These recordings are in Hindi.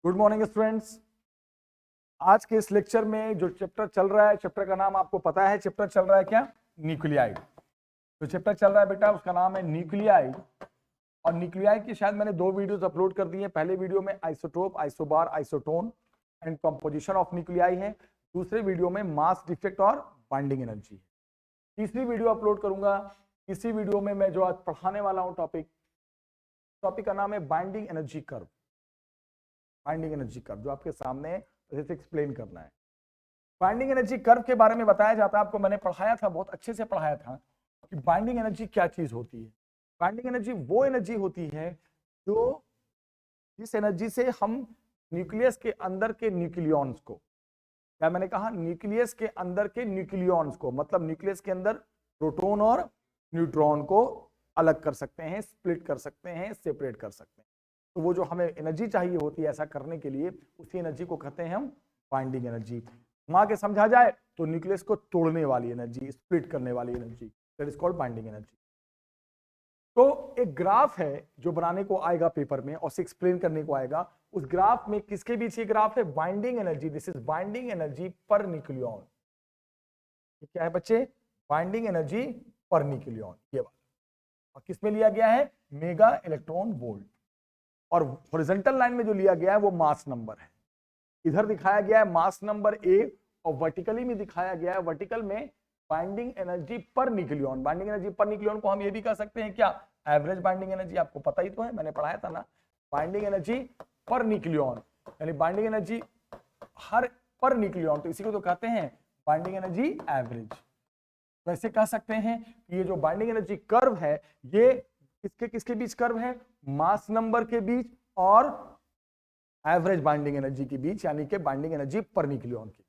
Good morning students. आज के इस लेक्चर में जो चैप्टर चल रहा है, चैप्टर का नाम आपको पता है। चैप्टर चल रहा है क्या? न्यूक्लियाइड। जो चैप्टर चल रहा है बेटा उसका नाम है न्यूक्लियाइड। और न्यूक्लियाइड की शायद मैंने 2 वीडियोस अपलोड कर दी है। पहले वीडियो में isotope, isobar, isotone and composition of nuclei है। दूसरे वीडियो में मास डिफेक्ट और बाइंडिंग एनर्जी है। तीसरी वीडियो अपलोड करूंगा। तीसरी वीडियो में मैं जो आज पढ़ाने वाला हूं टॉपिक का नाम है binding energy curve. Binding energy curve जो आपके सामने जैसे एक्सप्लेन करना है। बाइंडिंग एनर्जी कर्व के बारे में बताया जाता है। आपको मैंने पढ़ाया था, बहुत अच्छे से पढ़ाया था कि बाइंडिंग एनर्जी क्या चीज होती है। बाइंडिंग एनर्जी वो एनर्जी होती है जो जिस एनर्जी से हम न्यूक्लियस के अंदर के न्यूक्लियॉन्स को, क्या मैंने कहा, न्यूक्लियस के अंदर के न्यूक्लियॉन्स को, मतलब न्यूक्लियस के अंदर प्रोटॉन और न्यूट्रॉन को अलग कर सकते हैं, स्प्लिट कर सकते हैं, सेपरेट कर सकते हैं। तो वो जो हमें एनर्जी चाहिए होती है ऐसा करने के लिए, उसी एनर्जी को कहते हैं हम बाइंडिंग एनर्जी। वहां के समझा जाए तो न्यूक्लियस को तोड़ने वाली एनर्जी, स्प्लिट करने वाली energy, that is called binding energy. तो एक ग्राफ है जो बनाने को आएगा पेपर में और एक्सप्लेन करने को आएगा। उस ग्राफ में किसके बीच ये ग्राफ है? Binding energy. This is binding energy पर न्यूक्लियॉन। क्या है बच्चे? बाइंडिंग एनर्जी पर न्यूक्लियॉन, ये वाला। और किसमें लिया गया है? Mega electron volt. और हॉरिजॉन्टल लाइन में जो लिया गया है वो मास नंबर है। इधर दिखाया गया है मास नंबर ए और वर्टिकली में दिखाया गया है, वर्टिकल में बाइंडिंग एनर्जी पर न्यूक्लियॉन। बाइंडिंग एनर्जी पर न्यूक्लियॉन को हम ये भी कह सकते हैं क्या? Average binding energy. आपको पता ही तो है, मैंने पढ़ाया था ना। बाइंडिंग एनर्जी पर न्यूक्लियॉन यानी बाइंडिंग एनर्जी हर पर न्यूक्लियॉन, तो इसी को तो कहते हैं बाइंडिंग एनर्जी एवरेज। वैसे कह सकते हैं कि ये जो बाइंडिंग एनर्जी कर्व है ये किसके किसके बीच कर्व है? मास नंबर के बीच और एवरेज बाइंडिंग एनर्जी के बीच, यानी कि बाइंडिंग एनर्जी पर न्यूक्लियॉन की।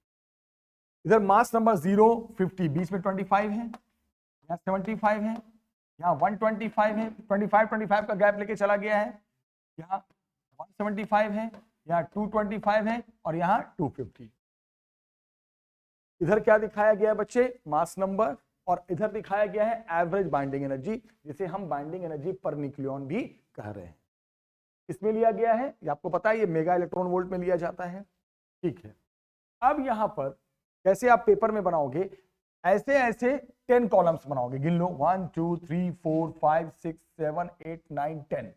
इधर मास नंबर 0, 50, बीच में 25 है, यहाँ 75 है, यहाँ 125 है, 25 का गैप लेके चला गया है, यहाँ 175 है, यहाँ 225 है और यहाँ 250। इधर क्या दिखाया गया है बच्चे? Mass number. और इधर दिखाया गया है एवरेज बाइंडिंग एनर्जी, जिसे हम बाइंडिंग एनर्जी पर न्यूक्लियॉन भी कह रहे हैं। इसमें लिया गया है, ये आपको पता है, ये मेगा इलेक्ट्रॉन वोल्ट में लिया जाता है। ठीक है, अब यहां पर कैसे आप पेपर में बनाओगे? ऐसे ऐसे 10 कॉलम्स बनाओगे। गिन लो, 1 2 3 4 5 6 7 8 9 10।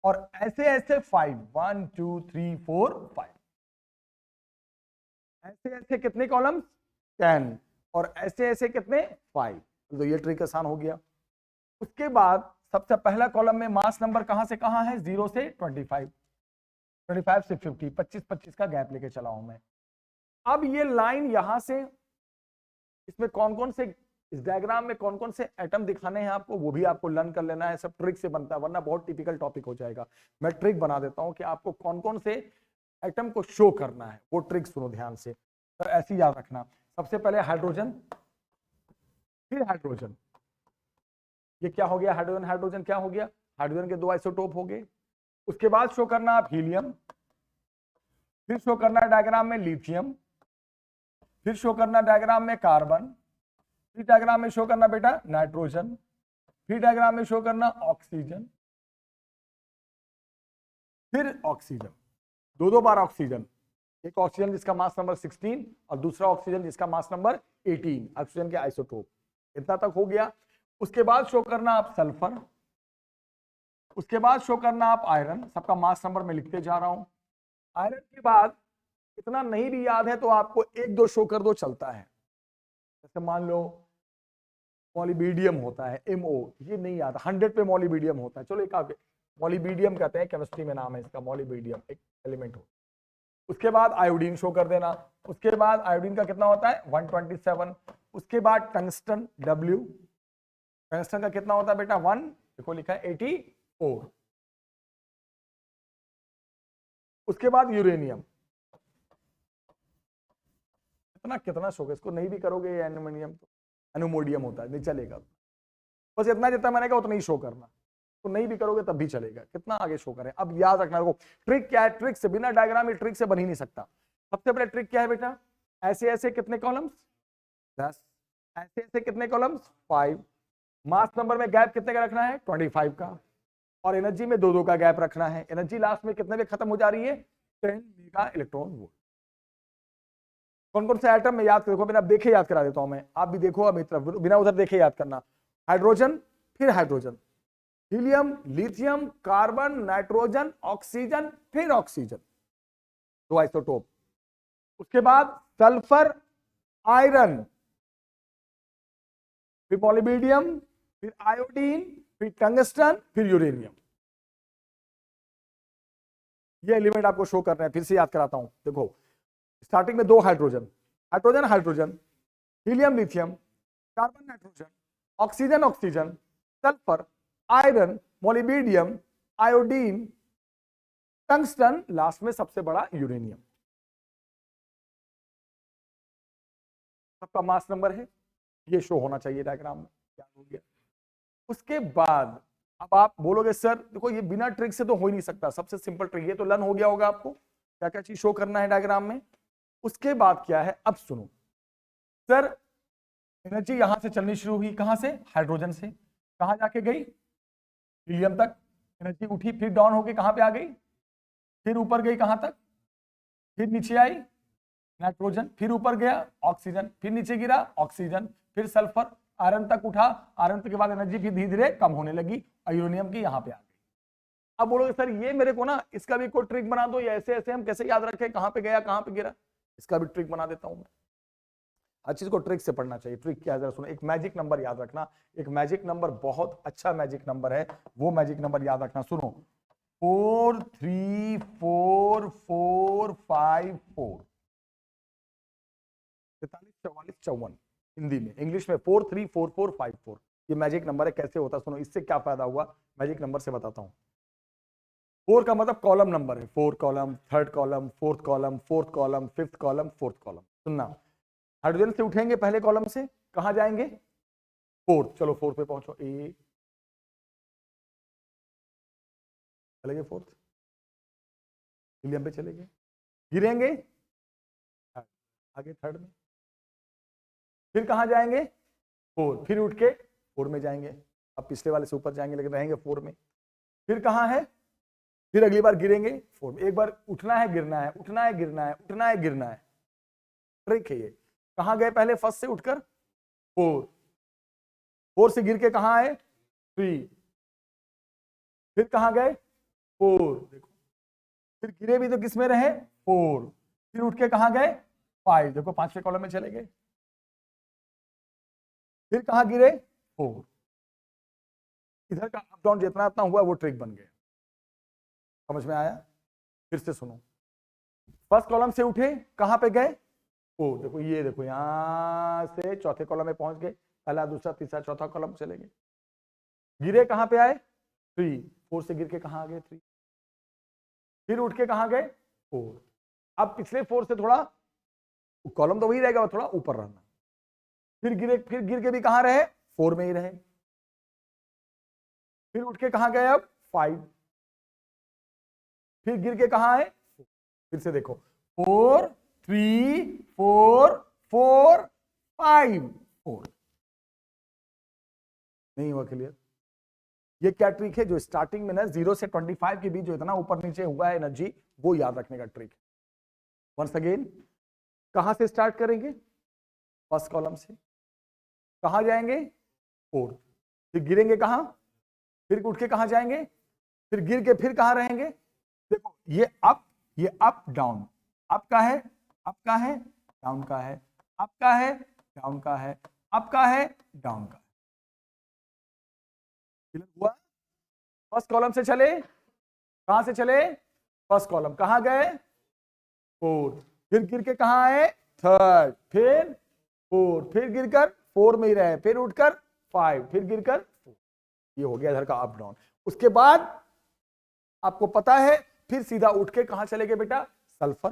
और ऐसे ऐसे 5, 1 2 3 4 5। ऐसे ऐसे कितने कॉलम्स? 10। और ऐसे ऐसे कितने? 5। तो ये ट्रिक आसान हो गया। उसके बाद सबसे पहला कॉलम में मास नंबर कहां से कहां है? 0 से 25, 25 से 50, 25 का गैप लेके चला हूं मैं। अब ये लाइन यहां से, इसमें कौन कौन से, इस डायग्राम में कौन कौन से एटम दिखाने हैं आपको, वो भी आपको लर्न कर लेना है। सब ट्रिक से बनता है, वरना बहुत टिपिकल टॉपिक हो जाएगा। मैं ट्रिक बना देता हूं कि आपको कौन कौन से एटम को शो करना है, वो ट्रिक सुनो ध्यान से। तो ऐसे याद रखना, सबसे पहले हाइड्रोजन, फिर हाइड्रोजन। ये क्या हो गया? हाइड्रोजन। हाइड्रोजन क्या हो गया? हाइड्रोजन के 2 आइसोटोप हो गए। उसके बाद शो करना आप हीलियम, फिर शो करना डायग्राम में लिथियम, फिर शो करना डायग्राम में कार्बन, फिर डायग्राम में शो करना बेटा नाइट्रोजन, फिर डायग्राम में शो करना ऑक्सीजन, फिर ऑक्सीजन। दो बार ऑक्सीजन। एक ऑक्सीजन जिसका मास नंबर 16 और दूसरा ऑक्सीजन जिसका मास नंबर 18, ऑक्सीजन के आइसोटोप। इतना तक हो गया। उसके बाद शो करना आप सल्फर, उसके बाद शो करना आप आयरन। सबका मास नंबर मैं लिखते जा रहा हूं। आयरन के बाद इतना नहीं भी याद है तो आपको 1-2 शो कर दो, चलता है। जैसे मान लो मॉलिबेडियम होता है, MO, ये नहीं याद। 100 पे मॉलिबेडियम होता है। चलो एक मॉलिबेडियम कहते हैं, केमिस्ट्री में नाम है इसका मॉलिबेडियम, एक एलिमेंट हो। उसके बाद आयोडीन शो कर देना। उसके बाद आयोडीन का कितना होता है? 127। उसके बाद टंगस्टन W, टंगस्टन का कितना होता है बेटा? 1, देखो लिखा है 84। उसके बाद यूरेनियम, कितना कितना शो कर, इसको नहीं भी करोगे एल्यूमिनियम, तो एनुमोडियम होता है, नहीं चलेगा। बस इतना जितना मैंने कहा उतना ही शो करना, तो नहीं भी करोगे तब भी चलेगा। कितना आगे शो करें? अब याद रखना, देखो ट्रिक क्या है। ट्रिक से, बिना डायग्राम में ट्रिक से बन ही नहीं सकता। सबसे पहले ट्रिक क्या है बेटा? ऐसे ऐसे कितने कॉलम्स? 10। ऐसे ऐसे कितने कॉलम्स? 5। मास नंबर में गैप कितने का रखना है? 25 का। और एनर्जी में 2-2 का गैप रखना है। एनर्जी लास्ट में कितने पे खत्म हो जा रही है? 10 मेगा इलेक्ट्रॉन वोल्ट। कौन कौन से एटम में याद देखो, बिना देखे याद करा देता हूं मैं, आप भी देखो अब तरफ, बिना उधर देखे याद करना। हाइड्रोजन, फिर hydrogen, helium, lithium, carbon, nitrogen, oxygen, फिर ऑक्सीजन, दो आइसोटोप। उसके बाद सल्फर, आयरन, फिर मॉलिब्डेनम, फिर आयोडीन, फिर टंगस्टन, फिर यूरेनियम। ये एलिमेंट आपको शो कर रहे हैं, फिर से याद कराता हूं। देखो स्टार्टिंग में दो hydrogen, hydrogen hydrogen, helium lithium, carbon nitrogen, oxygen oxygen, sulphur, iron, molybdenum, iodine, tungsten, last में सबसे बड़ा यूरेनियम। सबका मास नंबर है, ये शो होना चाहिए डायग्राम में। क्या हो गया? उसके बाद अब आप बोलोगे सर देखो ये बिना ट्रिक से तो हो ही नहीं सकता, सबसे सिंपल ट्रिक, ये तो लर्न हो गया होगा आपको क्या क्या चीज शो करना है डायग्राम में। उसके बाद क्या है, अब सुनो सर, एनर्जी यहां से चलनी शुरू हुई, कहां से? हाइड्रोजन से। कहां जाके गई? हीलियम तक एनर्जी उठी, फिर डाउन होके कहां पे आ गई? फिर ऊपर गई, कहां तक? फिर नीचे आई नाइट्रोजन, फिर ऊपर गया ऑक्सीजन, फिर नीचे गिरा ऑक्सीजन, फिर सल्फर, आयरन तक उठा, आयरन के बाद एनर्जी फिर धीरे धीरे कम होने लगी और यूरेनियम की यहां पे आ गई। अब बोलोगे सर ये मेरे को ना इसका भी कोई ट्रिक बना दो, या ऐसे ऐसे हम कैसे याद रखें कहां पे गया कहां पे गिरा? इसका भी ट्रिक बना देता हूं मैं। हर चीज को ट्रिक से पढ़ना चाहिए। ट्रिक क्या है जरा सुनो, एक मैजिक नंबर याद रखना, एक मैजिक नंबर बहुत अच्छा मैजिक नंबर है, वो मैजिक नंबर याद रखना। सुनो 4 3 4 4 5 4, 43 44 54 हिंदी में, इंग्लिश में 4 3 4 4 5 4, ये मैजिक नंबर है। कैसे होता है सुनो, इससे क्या फायदा हुआ मैजिक नंबर से बताता हूं। 4 का मतलब कॉलम नंबर है, 4 column, third column, fourth column, fourth column, fifth column, fourth column. सुनना, हाइड्रोजन से उठेंगे पहले कॉलम से, कहां जाएंगे? फोर्थ, चलो फोर्थ पे पहुंचो, ए चले गए फोर्थ, हीलियम पे चले गए, गिरेंगे आगे थर्ड में, फिर कहां जाएंगे? फोर, फिर उठ के फोर में जाएंगे, अब पिछले वाले से ऊपर जाएंगे लेकिन रहेंगे फोर में। फिर कहां है? फिर अगली बार गिरेंगे फोर में, एक बार उठना है गिरना है, उठना है गिरना है, उठना है गिरना है, ट्रिक है ये। कहां गए पहले? फर्स्ट से उठकर फोर, फोर से गिर के कहां आए? थ्री, फिर कहां गए? फोर, देखो फिर गिरे भी तो किस में रहे? फोर, फिर उठ के कहां गए? फाइव, देखो पांचवें कॉलम में चले गए, फिर कहां गिरे? फोर। इधर का अप डाउन जितना इतना हुआ वो ट्रिक बन गया, समझ में आया? फिर से सुनो, फर्स्ट कॉलम से उठे कहां पे गए? फोर, देखो ये देखो यहां से चौथे कॉलम में पहुंच गए, पहला दूसरा तीसरा चौथा कॉलम चले गए, गिरे कहां पे आए? थ्री, फोर से गिर के कहां आ गए? थ्री, फिर उठ के कहां गए? फोर। अब पिछले फोर से थोड़ा कॉलम तो वही रहेगा, थोड़ा ऊपर रहना, फिर गिर के भी कहां रहे? फोर में ही रहे, फिर उठ के कहां गए? अब फाइव, फिर गिर के कहां आए? फिर से देखो 4 3 4 4 5 4, नहीं हुआ क्लियर? ये क्या ट्रिक है? जो स्टार्टिंग में ना 0 से 25 के बीच जो इतना ऊपर नीचे हुआ है एनर्जी, वो याद रखने का ट्रिक है। वंस अगेन, कहां से स्टार्ट करेंगे? फर्स्ट कॉलम से, कहां जाएंगे? फोर्थ, फिर गिरेंगे कहां? फिर उठ के कहां जाएंगे? फिर गिर के फिर कहां रहेंगे? देखो ये अप डाउन, अप का है, अप का है, डाउन का है, अप का है, डाउन का है, अप का है, डाउन का है। क्लियर हुआ? फर्स्ट कॉलम से चले, कहां से चले? फर्स्ट कॉलम, कहां गए? फोर्थ, फिर गिर के कहां आए? थर्ड, फिर फोर, फिर गिरकर फोर में ही रहे, फिर उठकर फाइव, फिर गिरकर फोर। ये हो गया इधर का अप डाउन। उसके बाद आपको पता है फिर सीधा उठ के कहां चले गए बेटा? सल्फर,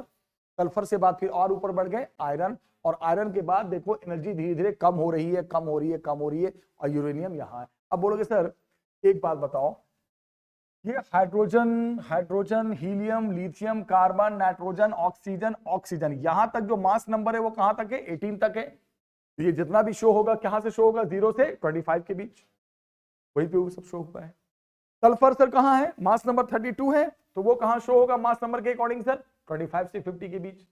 सल्फर से बाद फिर और ऊपर बढ़ गए आयरन, और आयरन के बाद देखो एनर्जी धीरे धीरे कम हो रही है, कम हो रही है, कम हो रही है, और यूरेनियम यहां है। अब बोलोगे सर एक बात बताओ, ये hydrogen, helium, lithium, carbon, nitrogen, oxygen, oxygen, यहां तक जो मास नंबर है वो कहां तक है? 18 तक है। ये जितना भी शो होगा कहां से शो होगा? 0 से 25 के बीच, वही पे वो सब शो हुआ है। सल्फर सर कहां है? मास नंबर 32 है, तो वो कहां शो होगा मास नंबर के अकॉर्डिंग? सर 25 से 50 के बीच।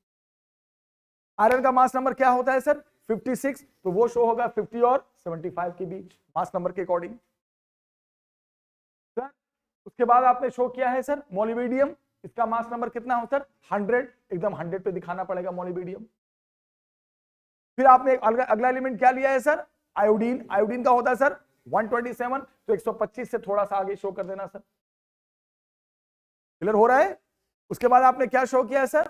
आयरन का मास नंबर क्या होता है सर? 56, तो वो शो होगा 50 और 75 के बीच मास नंबर के अकॉर्डिंग। सर उसके बाद आपने शो किया है सर मोलिबेडियम, इसका मास नंबर कितना हो सर? 100, एकदम 100 पे दिखाना पड़ेगा मोलिबेडियम। फिर आपने अगला एलिमेंट क्या लिया है सर? आयोडीन। आयोडीन का होता है सर 127, तो 125 से थोड़ा सा आगे शो कर देना सर। क्लियर हो रहा है? उसके बाद आपने क्या शो किया है सर?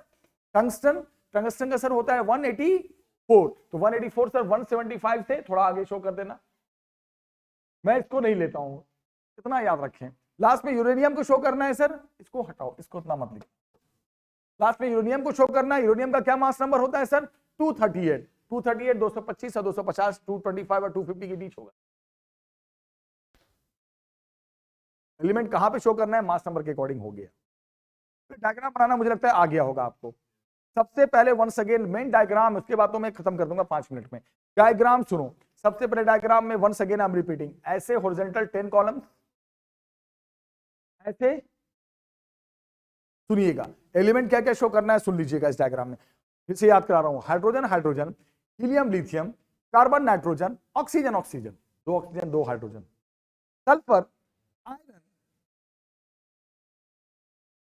टंगस्टन। टंगस्टन का सर होता है 184, तो 184 सर 175 से थोड़ा आगे शो कर देना। मैं इसको नहीं लेता हूं, इतना याद रखें। लास्ट में यूरेनियम को शो करना है सर, इसको हटाओ, इसको इतना मत लिखो। लास्ट में यूरेनियम को शो करना है। यूरेनियम का क्या मास नंबर होता है सर? 238, 225 और 250, 225 और 250 के बीच होगा। एलिमेंट कहां पे शो करना है? मास नंबर के अकॉर्डिंग हो गया। डायग्राम बनाना मुझे लगता है आ गया होगा आपको। सबसे पहले वंस अगेन मेन डायग्राम, उसके बाद तो मैं खत्म कर दूंगा 5 मिनट में। डायग्राम सुनो, सबसे पहले डायग्राम में once again I am repeating, ऐसे हॉरिजॉन्टल 10 कॉलम्स, ऐसे सुनिएगा एलिमेंट क्या क्या शो करना है, सुन लीजिएगा इस डायग्राम में। फिर से याद करा रहा हूं, hydrogen hydrogen, helium lithium, carbon nitrogen, oxygen oxygen, 2 oxygen 2 hydrogen, sulphur, iron,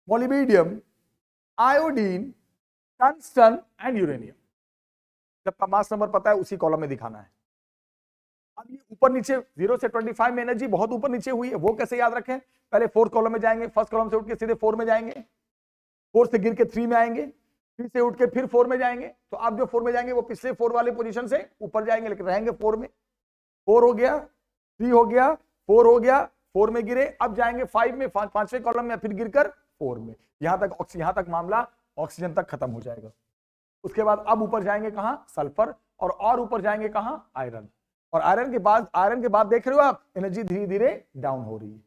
molybdenum, iodine, tungsten and uranium. जब मास नंबर पता है उसी कॉलम में दिखाना है। अब ये ऊपर नीचे 0 से 25 में एनर्जी बहुत ऊपर नीचे हुई है, वो कैसे याद रखें? पहले 4th कॉलम में जाएंगे, फर्स्ट कॉलम से उठ के सीधे 4 में जाएंगे, 4 से गिर के 3 में आएंगे, 3 से उठ के फिर 4 में जाएंगे। तो आप जो 4 में जाएंगे वो पिछले 4 वाले पोजीशन से ऊपर जाएंगे, लेकिन रहेंगे 4 में। 4 हो गया, 3 हो गया, 4 हो गया, 4 में गिरे, अब जाएंगे 5 में, 5वें कॉलम में, फिर गिरकर 4 में। यहां तक मामला ऑक्सीजन तक खत्म हो जाएगा। उसके बाद अब ऊपर जाएंगे कहां? सल्फर, और ऊपर जाएंगे कहां? आयरन। और आयरन के बाद देख रहे हो आप एनर्जी धीरे धीरे डाउन हो रही है।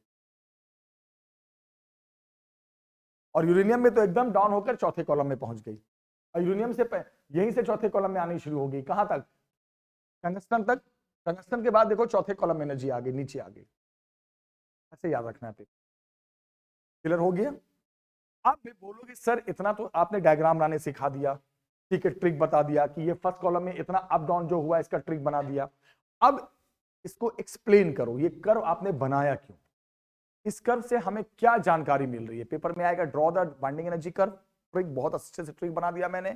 और यूरेनियम में तो एकदम डाउन होकर 4थे कॉलम में पहुंच गई। और यूरेनियम से यहीं से 4थे कॉलम में आनी शुरू हो गई, कहां तक? टंगस्टन तक। टंगस्टन के बाद देखो 4थे कॉलम में एनर्जी आ गई, नीचे आ गई। ऐसे याद रखना है। क्लियर हो गया? आप बोलोगे सर इतना तो आपने डायग्राम बनाने सिखा दिया, ठीक है, ट्रिक बता दिया कि ये फर्स्ट कॉलम में इतना अप डाउन जो हुआ इसका ट्रिक बना दिया। अब इसको एक्सप्लेन करो, ये कर्व आपने बनाया क्यों? इस कर्व से हमें क्या जानकारी मिल रही है? पेपर में आएगा draw the binding energy curve. Trick बहुत अच्छे से ट्रिक बना दिया मैंने,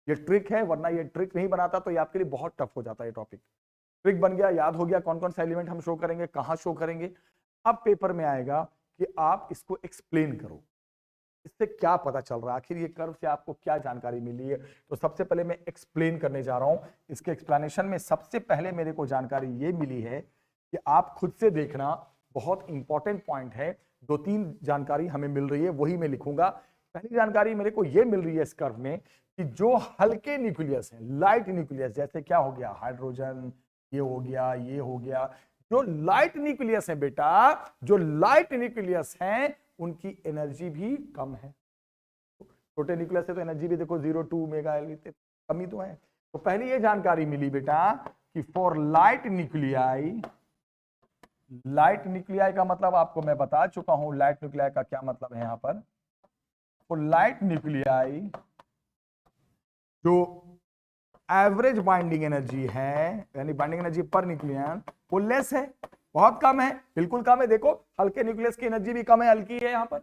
ये ट्रिक है, वरना ये ट्रिक नहीं बनाता तो ये आपके लिए बहुत टफ हो जाता है। टॉपिक ट्रिक बन गया, याद हो गया कौन कौन सा एलिमेंट हम शो करेंगे, कहां शो करेंगे। अब पेपर में आएगा कि आप इसको एक्सप्लेन करो, इससे क्या पता चल रहा है, आखिर ये कर्व से आपको क्या जानकारी मिली है। तो सबसे पहले मैं एक्सप्लेन करने जा रहा हूं। इसके एक्सप्लेनेशन में सबसे पहले मेरे को जानकारी ये मिली है कि आप खुद से देखना, बहुत इंपॉर्टेंट पॉइंट है। 2-3 जानकारी हमें मिल रही है, वही मैं लिखूंगा। पहली जानकारी मेरे को ये मिल रही है इस कर्व में कि जो हल्के न्यूक्लियस है, लाइट न्यूक्लियस, जैसे क्या हो गया, हाइड्रोजन, ये हो गया, ये हो गया, जो लाइट न्यूक्लियस है बेटा, जो लाइट न्यूक्लियस है उनकी एनर्जी भी कम है। छोटे न्यूक्लियस से तो एनर्जी भी देखो 0.2 मेगा कमी तो है। तो पहली ये जानकारी मिली बेटा कि for light nuclei, light nuclei का मतलब आपको मैं बता चुका हूं, लाइट न्यूक्लियाई का क्या मतलब है। यहां पर फॉर लाइट न्यूक्लियाई जो एवरेज बाइंडिंग एनर्जी है, यानी बाइंडिंग एनर्जी पर न्यूक्लियन, वो लेस है, बहुत कम है, बिल्कुल कम है। देखो हल्के न्यूक्लियस की एनर्जी भी कम है, हल्की है यहां पर।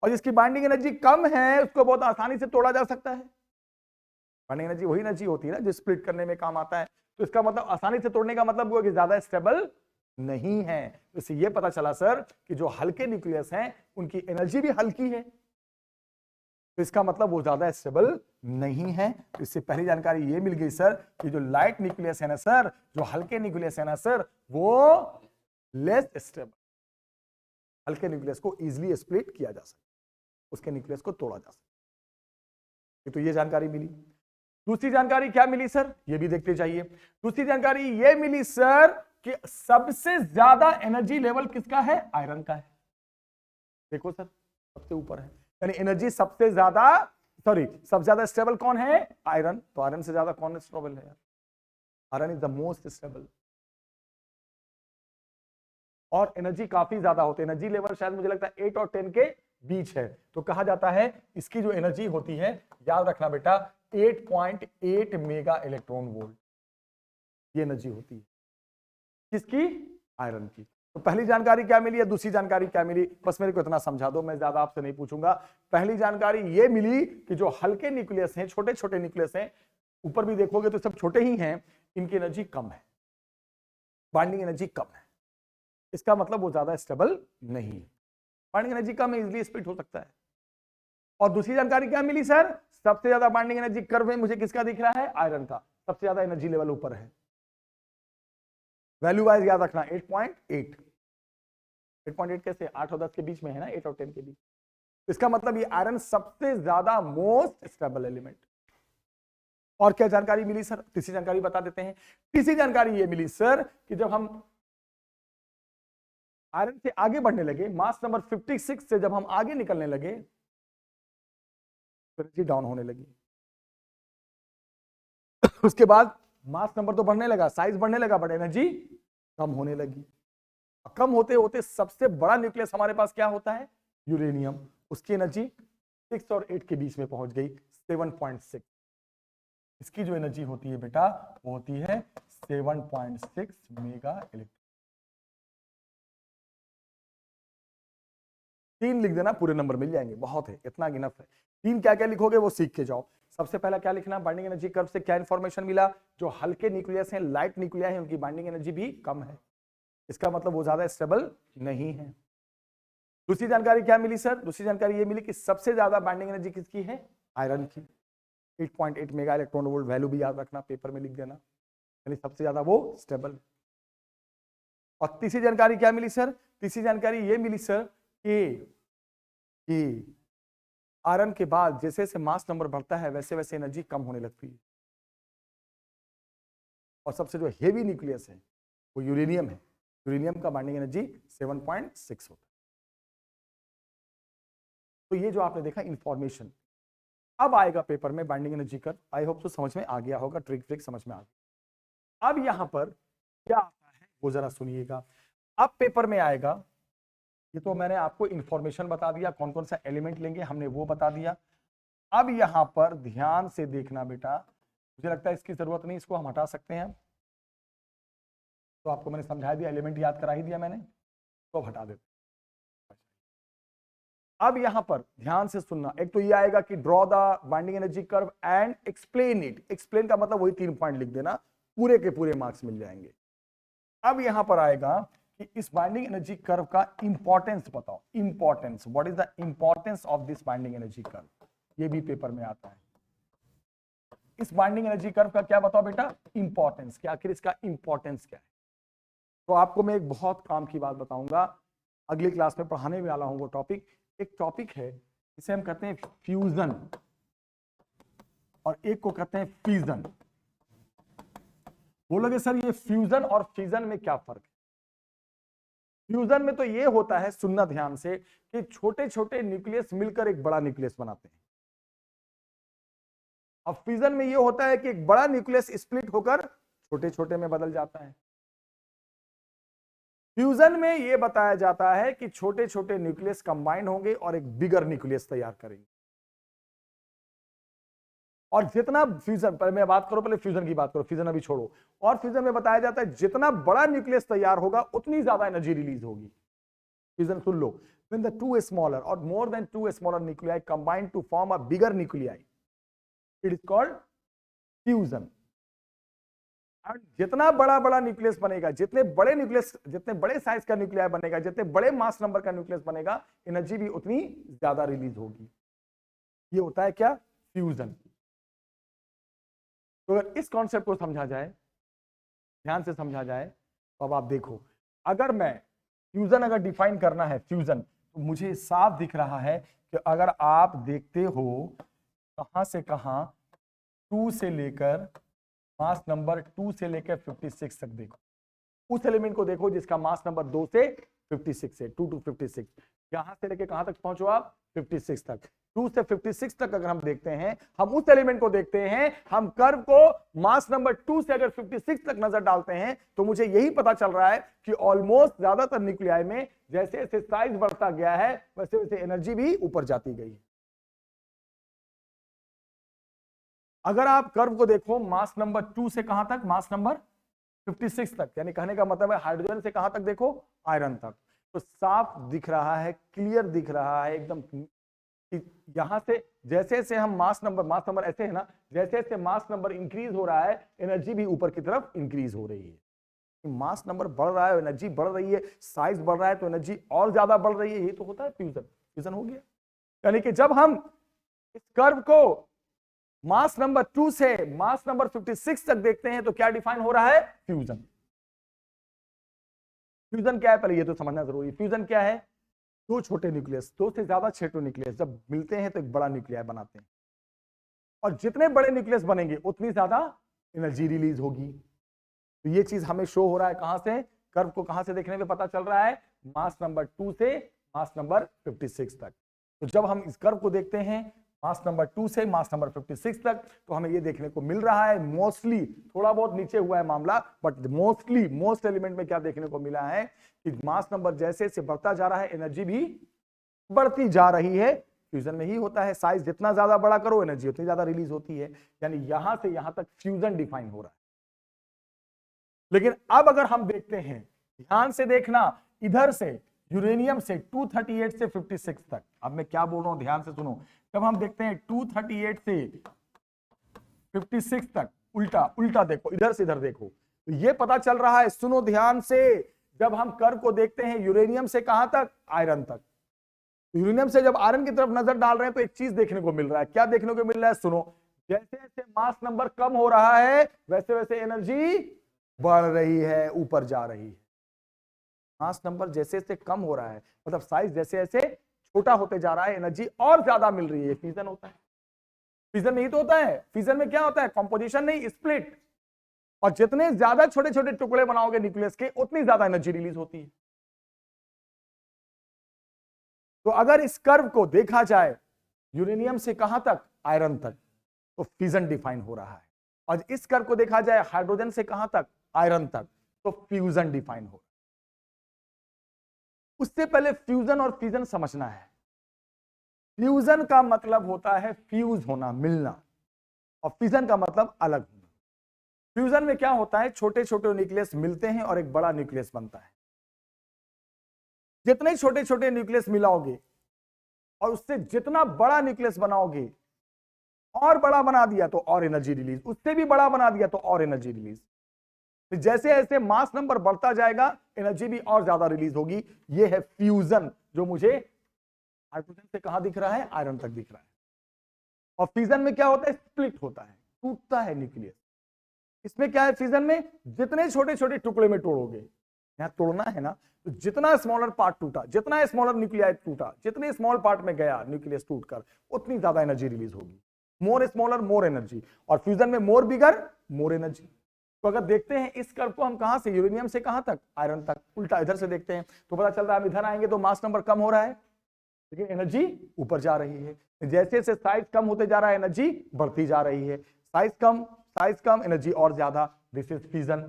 और जिसकी बाइंडिंग एनर्जी कम है उसको बहुत आसानी से तोड़ा जा सकता है। बाइंडिंग एनर्जी वही एनर्जी होती है ना जो स्प्लिट करने में काम आता है। तो इसका मतलब आसानी से तोड़ने का मतलब हुआ कि ज्यादा स्टेबल नहीं है। तो इससे यह पता चला सर कि जो हल्के न्यूक्लियस हैं उनकी एनर्जी भी हल्की है, तो इसका मतलब वो ज्यादा स्टेबल नहीं है। तो इससे पहली जानकारी ये मिल गई सर कि जो लाइट न्यूक्लियस है ना सर, जो हल्के न्यूक्लियस है ना सर, वो लेस स्टेबल। हल्के न्यूक्लियस को इजीली स्प्लिट किया जा सकता, उसके न्यूक्लियस को तोड़ा जा सकता। तो ये जानकारी मिली। दूसरी जानकारी क्या मिली सर, ये भी देखते जाइए। दूसरी जानकारी ये मिली सर कि सबसे ज्यादा एनर्जी लेवल किसका है? आयरन का है। देखो सर सबसे ऊपर है, यानी एनर्जी सबसे ज्यादा, सबसे ज्यादा स्टेबल कौन है? आयरन। तो आयरन से ज्यादा कौन स्टेबल है? Iron is the most stable. और एनर्जी काफी ज्यादा होती है, एनर्जी लेवल शायद मुझे लगता है 8 और 10 के बीच है, तो कहा जाता है इसकी जो एनर्जी होती है, याद रखना बेटा, 8.8 मेगा इलेक्ट्रॉन वोल्ट ये एनर्जी होती है। किसकी? आयरन की। तो पहली जानकारी क्या मिली है, दूसरी जानकारी क्या मिली, बस मेरे को इतना समझा दो, मैं ज्यादा आपसे नहीं पूछूंगा। पहली जानकारी ये मिली कि जो हल्के न्यूक्लियस हैं, छोटे छोटे न्यूक्लियस हैं, ऊपर भी देखोगे तो सब छोटे ही हैं, इनकी एनर्जी कम है, बाइंडिंग एनर्जी कम है। इसका मतलब वो ज्यादा स्टेबल नहीं है, बाइंडिंग एनर्जी कम है, इजीली स्प्लिट हो सकता है। और दूसरी जानकारी क्या मिली सर, सबसे ज्यादा बाइंडिंग एनर्जी कर्व में मुझे किसका दिख रहा है? आयरन का, सबसे ज्यादा एनर्जी लेवल ऊपर है। वैल्यू वाइज याद रखना 8.8 कैसे, 8 और 10 के बीच में है ना, 8 और 10 के बीच। इसका मतलब ये आयरन सबसे ज्यादा मोस्ट स्टेबल एलिमेंट। और क्या जानकारी मिली सर? तीसरी जानकारी बता देते हैं। तीसरी जानकारी ये मिली सर कि जब हम आयरन से आगे बढ़ने लगे, मास नंबर 56 से जब हम आगे निकलने लगे, एनर्जी डाउन होने लगी। उसके बाद मास नंबर तो बढ़ने लगा, साइज बढ़ने लगा, बट एनर्जी कम होने लगी। कम होते होते सबसे बड़ा न्यूक्लियस हमारे पास क्या होता है? यूरेनियम। उसकी एनर्जी 6 और 8 के बीच में पहुंच गई, 7.6। इसकी जो एनर्जी होती है बेटा, वो होती है 7.6 मेगा इलेक्ट्रॉन। 3 लिख देना, पूरे नंबर मिल जाएंगे, बहुत है, इतना इनफ है। 3 क्या क्या लिखोगे वो सीख के जाओ। सबसे पहला क्या लिखना, बाइंडिंग एनर्जी कर्व से क्या इंफॉर्मेशन मिला? जो हल्के न्यूक्लियस हैं, लाइट न्यूक्लिया है, उनकी बाइंडिंग एनर्जी भी कम है। इसका मतलब वो ज्यादा स्टेबल नहीं है। दूसरी जानकारी क्या मिली सर? दूसरी जानकारी ये मिली कि सबसे ज्यादा बाइंडिंग एनर्जी किसकी है? आयरन की, 8.8 मेगा इलेक्ट्रॉन वोल्ट। वैल्यू भी याद रखना, पेपर में लिख देना, यानी सबसे ज्यादा वो स्टेबल। और तीसरी जानकारी क्या मिली सर? तीसरी जानकारी ये मिली सर कि आयरन के बाद जैसे जैसे मास नंबर बढ़ता है, वैसे वैसे एनर्जी कम होने लगती है। और सबसे जो हेवी न्यूक्लियस है वो यूरेनियम है। यूरेनियम का बाइंडिंग एनर्जी 7.6 होता है। तो ये जो आपने देखा इंफॉर्मेशन, अब आएगा पेपर में binding energy curve. I hope तो समझ में आ गया होगा, ट्रिक समझ में आ गया। अब यहां पर क्या आता है वो जरा सुनिएगा। अब पेपर में आएगा, ये तो मैंने आपको इंफॉर्मेशन बता दिया, कौन कौन सा एलिमेंट लेंगे हमने वो बता दिया। अब यहां पर ध्यान से देखना बेटा, मुझे लगता है इसकी जरूरत नहीं, इसको हम हटा सकते हैं। तो आपको मैंने समझा दिया, एलिमेंट याद करा ही दिया मैंने, तो हटा देते। अब यहां पर ध्यान से सुनना, एक तो ये आएगा कि draw the binding energy curve and explain it. Explain का मतलब वही 3 पॉइंट लिख देना, पूरे के पूरे मार्क्स मिल जाएंगे। अब यहां पर आएगा कि इस बाइंडिंग एनर्जी कर्व का इंपॉर्टेंस बताओ। Importance, what is the importance of this binding energy curve, ये भी पेपर में आता है। इस बाइंडिंग एनर्जी कर्व का क्या बताओ बेटा? इंपॉर्टेंस, कि आखिर इसका इंपॉर्टेंस क्या है। तो आपको मैं एक बहुत काम की बात बताऊंगा, अगली क्लास में पढ़ाने वाला हूं वो टॉपिक। एक टॉपिक है जिसे हम कहते हैं फ्यूजन, और एक को कहते हैं फिजन। बोलोगे सर ये फ्यूजन और फिजन में क्या फर्क है? फ्यूजन में तो ये होता है, सुनना ध्यान से, कि छोटे छोटे न्यूक्लियस मिलकर एक बड़ा न्यूक्लियस बनाते हैं। अब फिजन में ये होता है कि एक बड़ा न्यूक्लियस स्प्लिट होकर छोटे छोटे में बदल जाता है। फ्यूजन में यह बताया जाता है कि छोटे छोटे न्यूक्लियस कंबाइंड होंगे और एक बिगर न्यूक्लियस तैयार करेंगे। और जितना फ्यूजन, पहले मैं बात करो, पहले फ्यूजन की बात करो, फ्यूजन अभी छोड़ो। और फ्यूजन में बताया जाता है जितना बड़ा न्यूक्लियस तैयार होगा उतनी ज्यादा एनर्जी रिलीज होगी। Fusion soon low, when the two smaller or more than two smaller nuclei combine to form a bigger nuclei, it is called fusion. जितना बड़ा बड़ा न्यूक्लियस बनेगा, जितने बड़े न्यूक्लियस, जितने बड़े साइज का न्यूक्लियर बनेगा, जितने बड़े मास नंबर का न्यूक्लियस बनेगा, एनर्जी भी उतनी ज्यादा रिलीज होगी। ये होता है क्या? फ्यूजन। तो अगर इस कॉन्सेप्ट को समझा जाए, ध्यान से समझा जाए, तो अब आप देखो, अगर मैं फ्यूजन अगर डिफाइन करना है फ्यूजन, तो मुझे साफ दिख रहा है कि अगर आप देखते हो कहां से कहां, 2 से लेकर मास नंबर 2 से लेकर 56 तक देखो, उस एलिमेंट को देखो जिसका मास नंबर 2 से 56 है, 2 to 56, यहां से लेकर कहां तक पहुंचो आप? 56 तक। 2 से 56 तक अगर हम देखते हैं, हम उस एलिमेंट को देखते हैं, हम कर्व को मास नंबर 2 से अगर 56 तक नजर डालते हैं, तो मुझे यही पता चल रहा है कि ऑलमोस्ट ज्यादातर न्यूक्लियाई में जैसे जैसे साइज बढ़ता गया है वैसे वैसे एनर्जी भी ऊपर जाती गई है। अगर आप कर्व को देखो मास नंबर 2 से कहां तक, मास नंबर 56 तक, यानी कहने का मतलब है हाइड्रोजन से कहां तक देखो, आयरन तक, तो साफ दिख रहा है, क्लियर दिख रहा है एकदम कि यहां से जैसे जैसे हम मास नंबर ऐसे है ना, जैसे जैसे मास नंबर इंक्रीज हो रहा है एनर्जी भी ऊपर की तरफ इंक्रीज हो रही है। मास नंबर बढ़ रहा है, एनर्जी बढ़ रही है, साइज बढ़ रहा है तो एनर्जी और ज्यादा बढ़ रही है। ये तो होता है फ्यूजन, फ्यूजन हो गया। यानी कि जब हम इस कर्व को मास नंबर 2 से मास नंबर 56 तक देखते हैं तो क्या डिफाइन हो रहा है, फ्यूजन। फ्यूजन क्या है पहले ये तो समझना जरूरी है। फ्यूजन क्या है, दो छोटे न्यूक्लियस, दो से ज्यादा छोटे न्यूक्लियस जब मिलते हैं तो एक बड़ा न्यूक्लियस बनाते हैं, और जितने बड़े न्यूक्लियस बनेंगे उतनी ज्यादा एनर्जी रिलीज होगी। तो ये चीज हमें शो हो रहा है कहां से, कर्व को कहां से देखने में पता चल रहा है, मास नंबर 2 से मास नंबर 56 तक। तो जब हम इस कर्व को देखते हैं मास नंबर 2 से मास नंबर 56 तक, तो हमें ये देखने को मिल रहा है, मोस्टली थोड़ा बहुत नीचे हुआ है मामला, बट मोस्टली मोस्ट एलिमेंट में क्या देखने को मिला है कि मास नंबर जैसे जैसे बढ़ता जा रहा है एनर्जी भी बढ़ती जा रही है। फ्यूजन में ही होता है, साइज जितना ज्यादा बड़ा करो एनर्जी उतनी ज्यादा रिलीज होती है। यानी यहां से यहां तक फ्यूजन डिफाइन हो रहा है। लेकिन अब अगर हम देखते हैं, ध्यान से देखना, इधर से यूरेनियम से 238 से 56 तक, अब मैं क्या बोल रहा हूं ध्यान से सुनो। जब हम देखते हैं 238 से 56 तक, उल्टा उल्टा देखो, इधर से इधर देखो, तो ये पता चल रहा है, सुनो ध्यान से, जब हम कर्व को देखते हैं यूरेनियम से कहां तक, आयरन तक, यूरेनियम से जब आयरन की तरफ नजर डाल रहे हैं तो एक चीज देखने को मिल रहा है। क्या देखने को मिल रहा है, सुनो, जैसे जैसे मास नंबर कम हो रहा है वैसे वैसे एनर्जी बढ़ रही है, ऊपर जा रही है। मास नंबर जैसे जैसे कम हो रहा है, मतलब साइज जैसे जैसे छोटा होते जा रहा है, एनर्जी और ज्यादा मिल रही है। फ्यूजन होता है, फ्यूजन में ही तो होता है। फ्यूजन में क्या होता है, कंपोजिशन नहीं, स्प्लिट। और जितने ज्यादा छोटे छोटे टुकड़े बनाओगे न्यूक्लियस के उतनी ज्यादा एनर्जी रिलीज होती है। तो अगर इस कर्व को देखा जाए यूरेनियम से कहां तक, आयरन तक, तो फ्यूजन डिफाइन हो रहा है। और इस कर्व को देखा जाए हाइड्रोजन से कहां तक, आयरन तक, तो फ्यूजन डिफाइन हो। उससे पहले फ्यूजन और फ्यूजन समझना है। फ्यूजन का मतलब होता है फ्यूज होना, मिलना, और फिजन का मतलब अलग होना। फ्यूजन में क्या होता है, छोटे छोटे न्यूक्लियस मिलते हैं और एक बड़ा न्यूक्लियस बनता है। जितने छोटे छोटे न्यूक्लियस मिलाओगे और उससे जितना बड़ा न्यूक्लियस बनाओगे, और बड़ा बना दिया तो और एनर्जी रिलीज, उससे भी बड़ा बना दिया तो और एनर्जी रिलीज। तो जैसे जैसे मास नंबर बढ़ता जाएगा एनर्जी भी और ज्यादा रिलीज होगी। ये है फ्यूजन, जो मुझे हाइड्रोजन से कहां दिख रहा है, आयरन तक दिख रहा है। और फ्यूजन में क्या होता है, स्प्लिट होता है, टूटता है न्यूक्लियस। इसमें क्या है, फ्यूजन में जितने छोटे छोटे टुकड़े में तोड़ोगे, यहां तोड़ना है ना, तो जितना स्मॉलर पार्ट टूटा, जितना स्मॉलर न्यूक्लियाई टूटा, जितने स्मॉल पार्ट में गया न्यूक्लियस टूटकर, उतनी ज्यादा एनर्जी रिलीज होगी। मोर स्मॉलर मोर एनर्जी, और फ्यूजन में मोर बिगर मोर एनर्जी। तो अगर देखते हैं इस कर्व को हम कहां से, यूरेनियम से कहां तक, आयरन तक, उल्टा इधर से देखते हैं तो पता चल रहा है हम इधर आएंगे तो मास नंबर कम हो रहा है लेकिन एनर्जी ऊपर जा रही है। जैसे जैसे साइज कम होते जा रहा है एनर्जी बढ़ती जा रही है। साइज कम एनर्जी और ज्यादा, दिस इज फ्यूजन।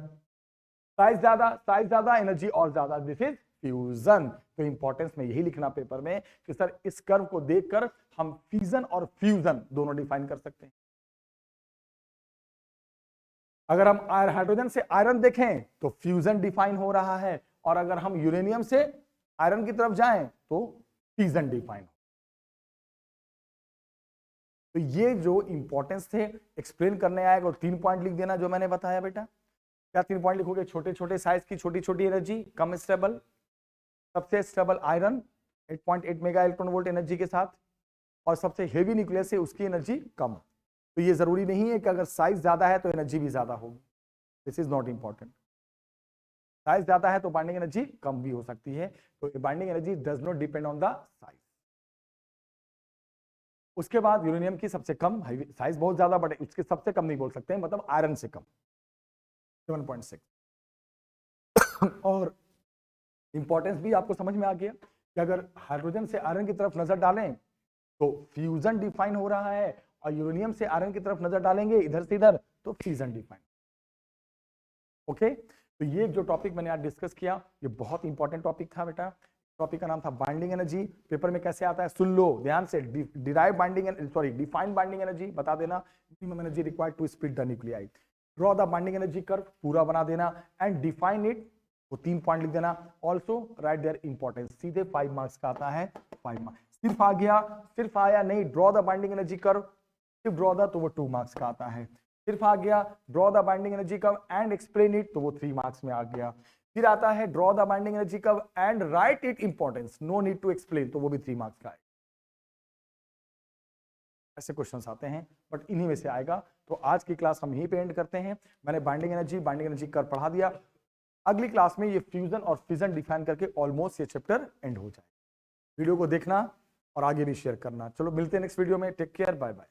साइज ज्यादा एनर्जी और ज्यादा, दिस इज फ्यूजन। तो इंपॉर्टेंस में यही लिखना पेपर में कि सर इस कर्व को देखकर हम फ्यूजन और फ्यूजन दोनों डिफाइन कर सकते हैं। अगर हम हाइड्रोजन से आयरन देखें तो फ्यूजन डिफाइन हो रहा है, और अगर हम यूरेनियम से आयरन की तरफ जाएं तो फ्यूजन डिफाइन। तो ये जो इंपॉर्टेंस थे एक्सप्लेन करने आएगा, और 3 पॉइंट लिख देना जो मैंने बताया बेटा। क्या 3 पॉइंट लिखोगे, छोटे छोटे साइज की छोटी छोटी एनर्जी, कम स्टेबल, सबसे stable iron 8.8 mega electron volt energy के साथ, और सबसे हेवी न्यूक्लियस है उसकी एनर्जी कम। तो ये जरूरी नहीं है कि अगर साइज ज्यादा है तो एनर्जी भी ज्यादा होगी, this is not important. Size ज्यादा है तो बाइंडिंग एनर्जी कम भी हो सकती है, तो binding energy does not depend on the size. उसके बाद यूरेनियम की सबसे कम, साइज बहुत ज्यादा बड़े, उसके सबसे कम नहीं बोल सकते, मतलब आयरन से कम 7.6। और इंपॉर्टेंस भी आपको समझ में आ गया कि अगर हाइड्रोजन से आयरन की तरफ नजर डालें तो फ्यूजन डिफाइन हो रहा है और यूरेनियम से आयरन की तरफ नजर डालेंगे इधर से इधर तो फिजन डिफाइन। ओके, तो ये जो टॉपिक मैंने आज डिस्कस किया ये बहुत इंपॉर्टेंट टॉपिक था बेटा। टॉपिक का नाम था बाइंडिंग एनर्जी। पेपर में कैसे आता है सुन लो ध्यान से, derive binding sorry define binding energy बता देना, minimum energy required to split the nuclide, draw the binding energy curve पूरा बना देना एंड डिफाइन इट, वो 3 पॉइंट लिख देना। ऑल्सो राइट देयर इंपॉर्टेंस, सीधे 5 मार्क्स का आता है 5 मार्क्स। सिर्फ आ गया, सिर्फ आया नहीं, draw the binding energy curve, सिर्फ ड्रॉ द तो वो 2 मार्क्स का आता है। सिर्फ आ गया draw the binding energy curve and explain it तो वो 3 मार्क्स में आ गया। फिर आता है draw the binding energy curve and write it importance, no need to explain तो वो भी 3 मार्क्स का है। ऐसे क्वेश्चंस आते हैं बट इन्हीं में से आएगा। तो आज की क्लास हम यहीं पे एंड करते हैं। मैंने बाइंडिंग एनर्जी कर्व पढ़ा दिया। अगली क्लास में ये फ्यूजन और फिजन डिफाइन करके ऑलमोस्ट ये चैप्टर एंड हो जाए। वीडियो को देखना और आगे भी शेयर करना। चलो मिलते हैं नेक्स्ट वीडियो में, टेक केयर, बाय बाय।